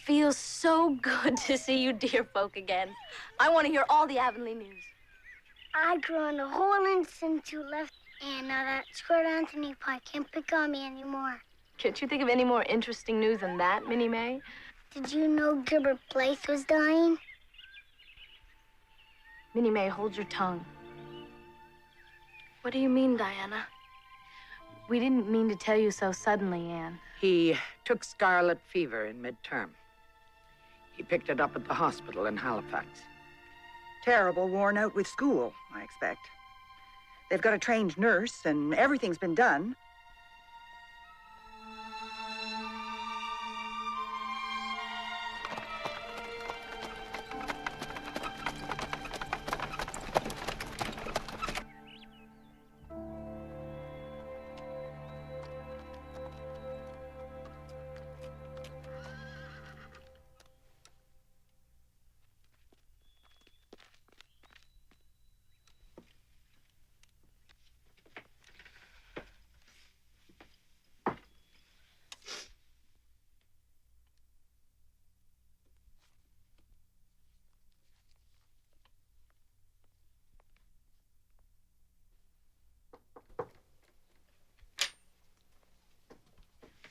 feels so good to see you dear folk again. I want to hear all the Avonlea news. I grew in a hole since you left, and now that Squirt Anthony Pie can't pick on me anymore. Can't you think of any more interesting news than that, Minnie May? Did you know Gilbert Blythe was dying? Minnie May, hold your tongue. What do you mean, Diana? We didn't mean to tell you so suddenly, Anne. He took scarlet fever in midterm. He picked it up at the hospital in Halifax. Terrible, worn out with school, I expect. They've got a trained nurse, and everything's been done.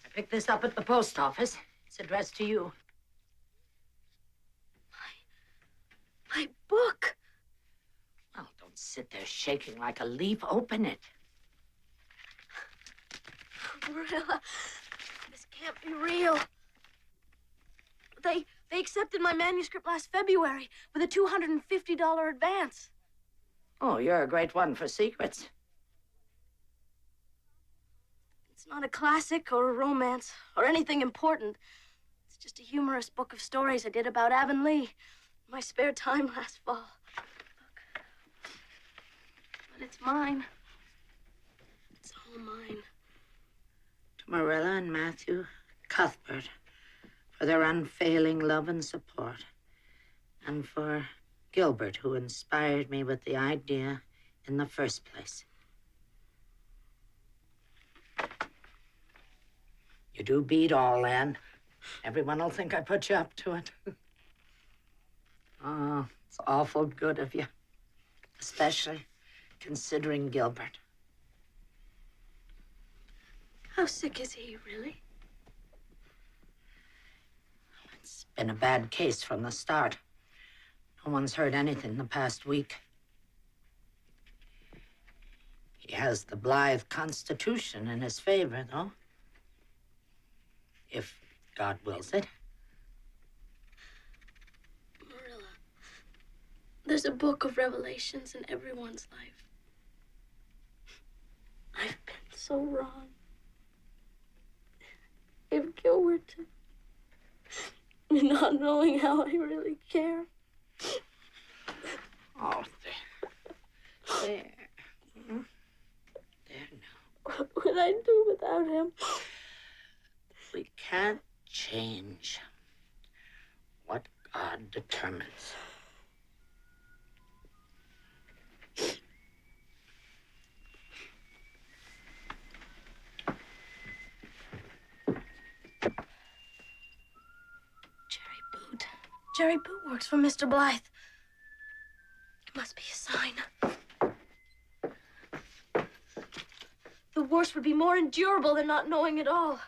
I picked this up at the post office. It's addressed to you. My book. Well, don't sit there shaking like a leaf. Open it. Marilla, this can't be real. They accepted my manuscript last February with a $250 advance. Oh, you're a great one for secrets. It's not a classic or a romance or anything important. It's just a humorous book of stories I did about Avonlea in my spare time last fall. Look. But it's mine. It's all mine. To Marilla and Matthew Cuthbert for their unfailing love and support. And for Gilbert, who inspired me with the idea in the first place. You do beat all, Anne. Everyone will think I put you up to it. Oh, it's awful good of you. Especially considering Gilbert. How sick is he, really? It's been a bad case from the start. No one's heard anything the past week. He has the Blythe Constitution in his favor, though. If God wills it. Marilla, there's a book of revelations in everyone's life. I've been so wrong. If Gilbert, not knowing how I really care. Oh, there. There. There now. What would I do without him? We can't change what God determines. Jerry Boot works for Mr. Blythe. It must be a sign. The worst would be more endurable than not knowing at all.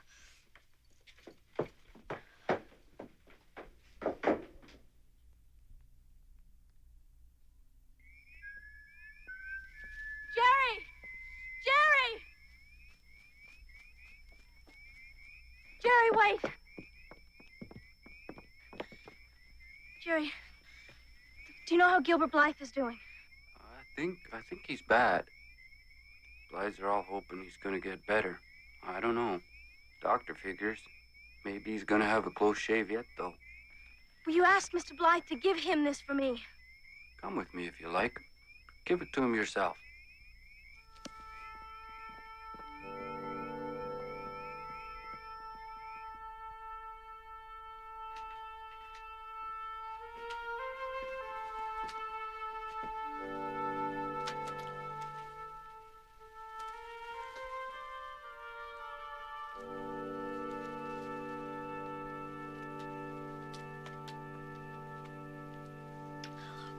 Jerry! Jerry! Jerry, wait! Jerry, do you know how Gilbert Blythe is doing? I think he's bad. Blythes are all hoping he's gonna get better. I don't know. Doctor figures. Maybe he's gonna have a close shave yet, though. Will you ask Mr. Blythe to give him this for me? Come with me if you like. Give it to him yourself.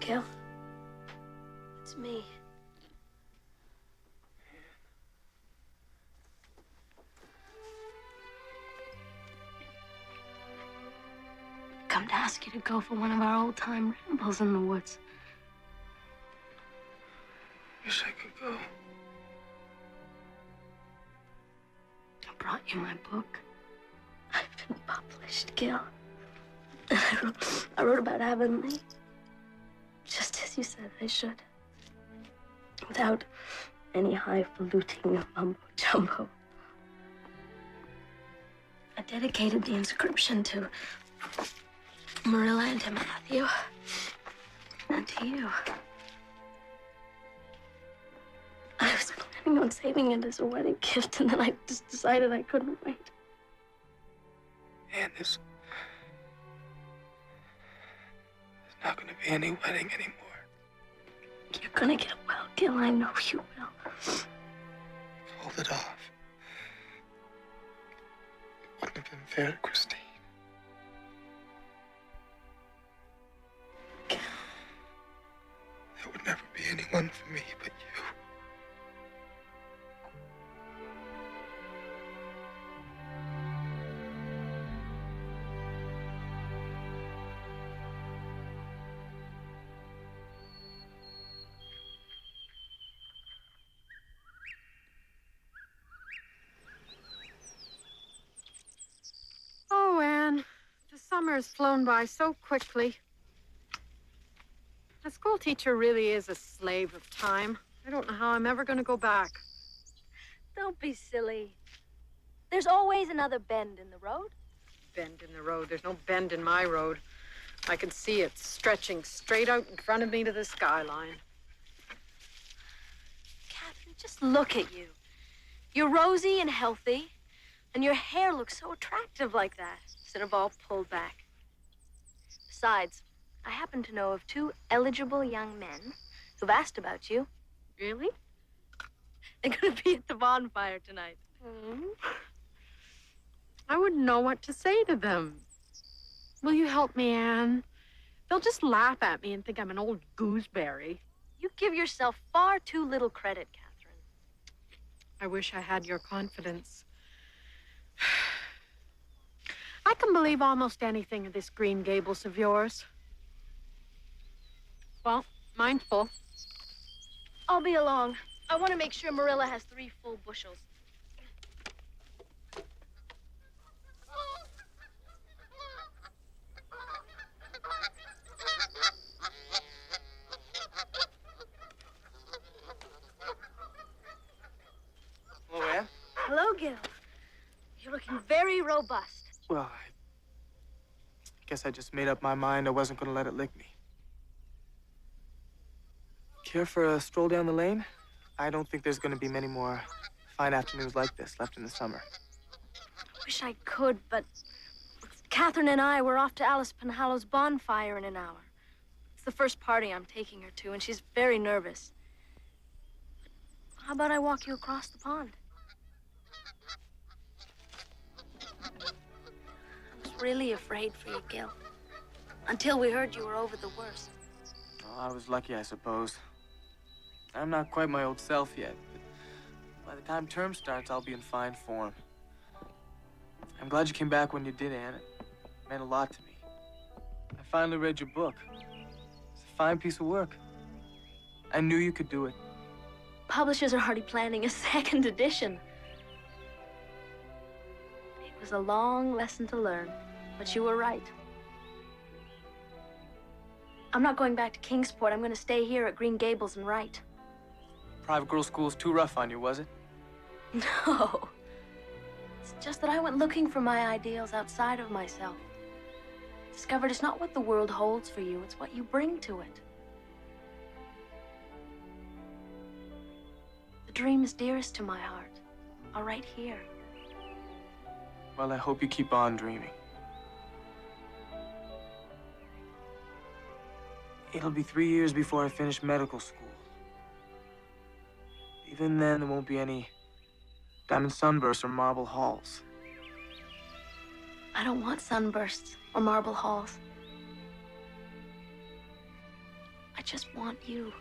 Gil. It's me. Come to ask you to go for one of our old-time rambles in the woods. Wish I could go. I brought you my book. I've been published, Gil. I wrote about Avonlea, just as you said I should, without any highfalutin mumbo-jumbo. I dedicated the inscription to Marilla and to Matthew, and to you. I was planning on saving it as a wedding gift, and then I just decided I couldn't wait. And there's not going to be any wedding anymore. You're gonna get well, Gil. I know you will. Hold it off. It wouldn't have been fair to Christine. Gil. There would never be anyone for me but you. Oh, Anne, the summer has flown by so quickly. A school teacher really is a slave of time. I don't know how I'm ever going to go back. Don't be silly. There's always another bend in the road. Bend in the road. There's no bend in my road. I can see it stretching straight out in front of me to the skyline. Catherine, just look at you. You're rosy and healthy, and your hair looks so attractive like that, instead of all pulled back. Besides, I happen to know of 2 eligible young men who've asked about you. Really? They're gonna be at the bonfire tonight. I wouldn't know what to say to them. Will you help me, Anne? They'll just laugh at me and think I'm an old gooseberry. You give yourself far too little credit, Catherine. I wish I had your confidence. I can believe almost anything of this Green Gables of yours. Well, mine's full. I'll be along. I want to make sure Marilla has 3 full bushels. Hello, Anne. Hello, Gil. You're looking very robust. Well, I guess I just made up my mind I wasn't going to let it lick me. Care for a stroll down the lane? I don't think there's going to be many more fine afternoons like this left in the summer. Wish I could, but Catherine and I were off to Alice Penhallow's bonfire in an hour. It's the first party I'm taking her to, and she's very nervous. How about I walk you across the pond? I was really afraid for you, Gil. Until we heard you were over the worst. Well, I was lucky, I suppose. I'm not quite my old self yet, but by the time term starts, I'll be in fine form. I'm glad you came back when you did, Anne. It meant a lot to me. I finally read your book. It's a fine piece of work. I knew you could do it. Publishers are already planning a 2nd edition. It was a long lesson to learn, but you were right. I'm not going back to Kingsport. I'm going to stay here at Green Gables and write. Private girls' school was too rough on you, was it? No. It's just that I went looking for my ideals outside of myself. Discovered it's not what the world holds for you, it's what you bring to it. The dreams dearest to my heart are right here. Well, I hope you keep on dreaming. It'll be 3 years before I finish medical school. Even then, there won't be any diamond sunbursts or marble halls. I don't want sunbursts or marble halls. I just want you.